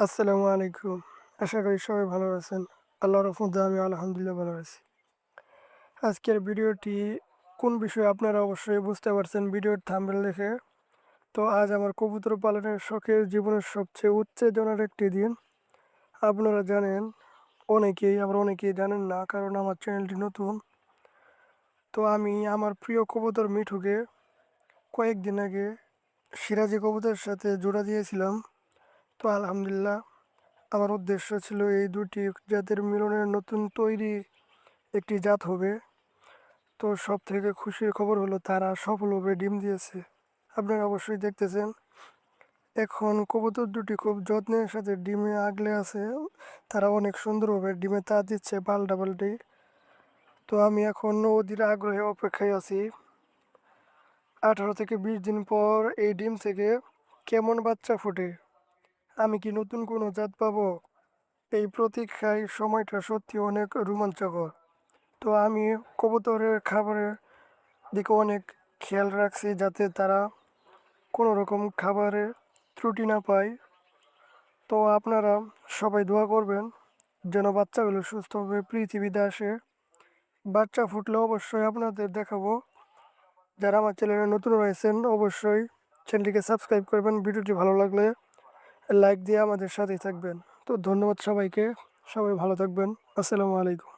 আসসালামু আলাইকুম। আশা করি সবাই ভালো আছেন। আল্লাহর রহমতে আমি আলহামদুলিল্লাহ ভালো আছি। আজকের ভিডিওটি কোন বিষয়ে আপনারা অবশ্যই বুঝতে পারছেন ভিডিওর থাম্বনেল দেখে। তো আজ আমার কবুতর পালনের শখের জীবনের সবচেয়ে উত্তেজনার একটি দিন। আপনারা জানেন অনেকেই, আবার অনেকেই জানেন না, কারণ আমার চ্যানেলটি নতুন। তো আমি আমার প্রিয় কবুতর মিঠুকে কয়েকদিন আগে সিরাজি কবুতরের সাথে জোড়া দিয়েছিলাম। তো আলহামদুলিল্লাহ আমার উদ্দেশ্য ছিল এই দুটি জাতের মিলনের নতুন তৈরি একটি জাত হবে। তো সব থেকে খুশির খবর হলো তারা সফলভাবে ডিম দিয়েছে। আপনারা অবশ্যই দেখতেছেন। এখন কবুতর দুটি খুব যত্নের সাথে ডিমে আগলে আছে। তারা অনেক সুন্দরভাবে ডিমে তা দিচ্ছে পাল্টাপাল্টি। তো আমি এখন অধীর আগ্রহে অপেক্ষায় আছি 18 থেকে 20 দিন পর এই ডিম থেকে কেমন বাচ্চা ফোটে। আমি কি নতুন কোনো জাত পাবো? এই প্রতীক্ষায় সময়টা সত্যি অনেক রোমাঞ্চকর। তো আমি কবুতরের খাবারের দিকে অনেক খেয়াল রাখছি, যাতে তারা কোনো রকম খাবারে ত্রুটি না পায়। তো আপনারা সবাই দোয়া করবেন যেন বাচ্চাগুলো সুস্থভাবে পৃথিবীতে আসে। বাচ্চা ফুটলে অবশ্যই আপনাদের দেখাবো। যারা আমার চ্যানেলে নতুন রয়েছেন অবশ্যই চ্যানেলটিকে সাবস্ক্রাইব করবেন। ভিডিওটি ভালো লাগলে লাইক দিয়ে আমাদের সাথেই থাকবেন। তো ধন্যবাদ সবাইকে। সবাই ভালো থাকবেন। আসসালামু আলাইকুম।